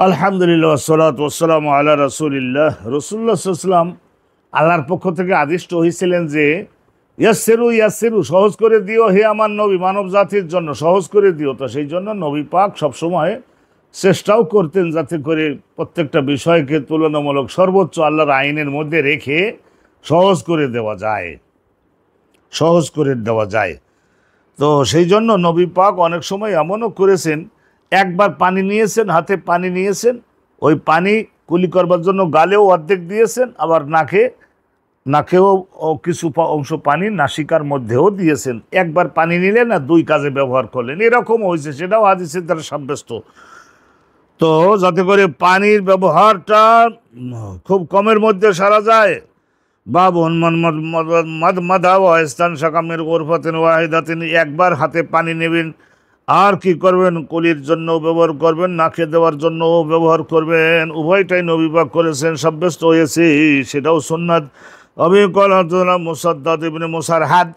আলহামদুলিল্লাহ ওয়াসসালাতু ওয়াসসালামু আলা রাসূলিল্লাহ। রাসূলুল্লাহ সাল্লাল্লাহু আলাইহি ওয়াসাল্লাম আল্লাহর পক্ষ থেকে আদিষ্ট হয়েছিলেন যে ইয়াসসিরু ইয়াসসিরু, সহজ করে দিও হে আমার নবী, মানব জাতির জন্য সহজ করে দিও। তো সেই জন্য নবী পাক সবসময় চেষ্টাও করতেন যাতে করে প্রত্যেকটা বিষয়কে তুলনামূলক সর্বোচ্চ আল্লাহর আইনের মধ্যে রেখে সহজ করে দেওয়া যায়, সহজ করে দেওয়া যায়। তো সেই জন্য নবী পাক অনেক সময় এমনও করেছেন, একবার পানি নিয়েছেন, হাতে পানি নিয়েছেন, ওই পানি কুলি করবার জন্য গালেও অর্ধেক দিয়েছেন, আবার নাকেও কিছু অংশ পানি নাসিকার মধ্যেও দিয়েছেন। একবার পানি নিলেন আর দুই কাজে ব্যবহার করলেন, এরকম হয়েছে, সেটাও হাদিসের দ্বারা সাব্যস্ত। তো যাতে করে পানির ব্যবহারটা খুব কমের মধ্যে সারা যায়। বাবুন মাদা ওয়াস্তান শাকামের গোরফাতেন ওয়াহিদাতেন, একবার হাতে পানি নেবেন আর কি করবেন, কুলির জন্য ব্যবহার করবেন, নাকে দেওয়ার জন্যও ব্যবহার করবেন। উভয়টাই নবী পাক করেছেন, সাব্যস্ত হয়েছে, সেটাও সুন্নাত। অবিকল মুসাদ্দাদ ইবনে মুসারহাদ,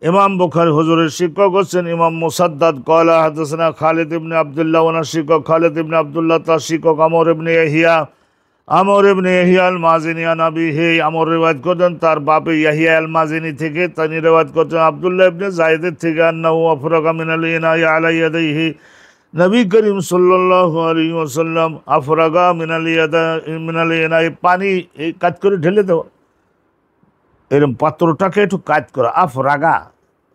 ইমাম বুখারী হুজুরের শিক্ষক হচ্ছেন ইমাম মুসাদ্দাদ। কলা হাদাসানা খালিদ ইবনে আব্দুল্লাহ, ওনার শিক্ষক খালিদ ইবনে আব্দুল্লাহ, তার শিক্ষক আমর ইবনে ইয়াহিয়া আল মাজিনি আনাবি, হে আমর রিওয়ায়াত করতেন তার বাপে ইয়াহিয়া আল মাজিনি থেকে, তিনি রিওয়ায়াত করতেন আব্দুল্লাহ ইবনে যায়েদের থেকে, আন্নাহু আফরাগা মিনাল ইনাই আলা ইয়াদাইহি, নবী করিম সাল্লাল্লাহু আলাইহি ওয়াসাল্লাম আফরাগা মিনাল ইনাই, পানি এই কাজ করে ঢেলে দেওয়া, এরকম পাত্রটাকে একটু কাজ করা, আফরাগা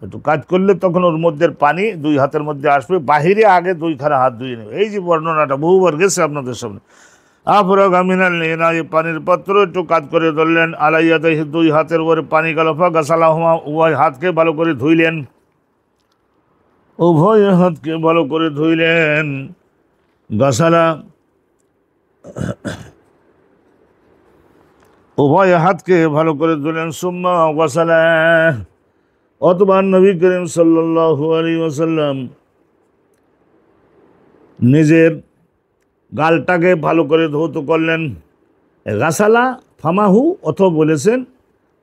একটু কাজ করলে তখন ওর মধ্যে পানি দুই হাতের মধ্যে আসবে, বাহিরে আগে দুইখানা হাত ধুয়ে নেবে। এই যে বর্ণনাটা বহুবার গেছে আপনাদের সামনে। আফরাগা মিনাল ইনাই, পানির পাত্র একটু কাজ করে ধরলেন, আলাইয়াদাইহি, দুই হাতের উপরে পানি গেল, ফাগাসালাহুমা, উভয় হাতকে ভালো করে ধুইলেন, উভয় হাতকে ভালো করে ধুইলেন। গাসালা, উভয় হাতকে ভালো করে ধুলেন। সুম্মা গাসালা, অথবা নবী করিম সাল্লাল্লাহু আলাইহি ওয়াসাল্লাম নিজের গালটাকে ভালো করে ধৌত করলেন। গাসালা ফামাহু, অথবা বলেছেন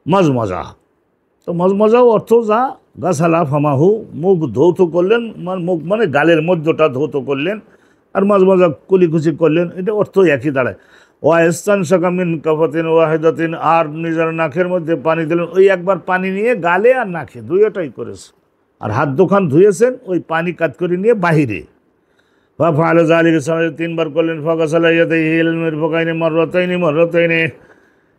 মজমজা, তো মজমজাও অর্থ যা, গাসালা ফামাহু, মুখ ধৌত করলেন, মুখ মানে গালের মধ্যটা ধৌত করলেন, আর মজমজা কুলিকুচি করলেন, এটা অর্থ একই দাঁড়ায়। ওয়াস্তান শাকামিন কাফাতিন ওয়াহিদাতিন, আর নিজের নাকের মধ্যে পানি দিলেন, ওই একবার পানি নিয়ে গালে আর নাকে দুইটাই করেছে, আর হাত দোকান ধুয়েছেন ওই পানি কাজ করে নিয়ে বাহিরে। ফাআলা যালিকা, তিনবার করলেন। ফাগাসালা ইয়াদাইহি ইলাল মিরফাকাইনি মাররাতাইনি।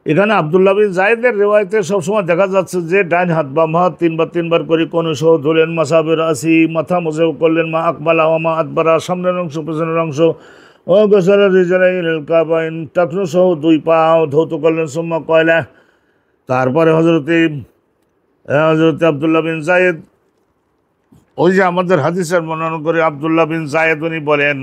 এখানে আব্দুল্লাহ বিন যায়েদের রিওয়ায়াতে সবসময় দেখা যাচ্ছে যে ডাইন হাত বাম হাত তিনবার করে কোনো সহ ধুলেন। মাসাবের আসি, মাথা মোজেও করলেন। মা আকবালা ওয়া মা আদবারা, সামনের অংশ পেছনের অংশ। ও গাসালা রিজালাই ইলাল কাবাইন, টাকনু সহ দুই পাও ধৌত করলেন। সুম্মা কয়লা, তারপরে হজরতে আব্দুল্লাহ বিন যায়েদ, ওই যে আমাদের হাদিসের বর্ণনা করে আব্দুল্লাহ বিন যায়েদ, উনি বলেন,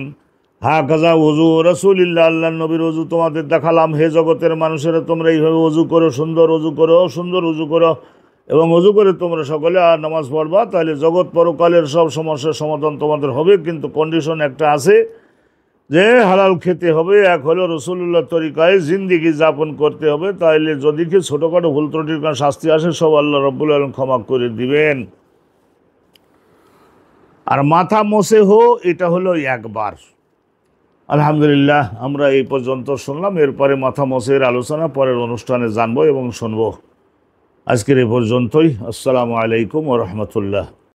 হা কাজা ওযু রাসূলিল্লাহ, আল্লাহ নবীর ওযু তোমাদের দেখালাম, হে জগতের মানুষেরা, তোমরা এইভাবে ওযু করো, সুন্দর ওযু করো, সুন্দর ওযু করো, এবং ওযু করে তোমরা সকলে আর নামাজ পড়বা, তাহলে জগৎ পরকালের সব সমস্যার সমাধান তোমাদের হবে। কিন্তু কন্ডিশন একটা আছে, যে হালাল খেতে হবে, এক হলো রাসূলুল্লাহ তরিকায় জিন্দেগি যাপন করতে হবে। তাইলে যদি কি ছোটোখাটো ভুল ত্রুটির কারণে শাস্তি আসে, সব আল্লাহ রাব্বুল আলামিন ক্ষমা করে দিবেন। আর মাথা মোছে এটা হলো একবার। আলহামদুলিল্লাহ, আমরা এই পর্যন্ত শুনলাম, এরপরে মাথা মোছের আলোচনা পরের অনুষ্ঠানে জানবো এবং শুনবো। আজকের এই পর্যন্তই। আসসালামু আলাইকুম ওয়া রাহমাতুল্লাহ।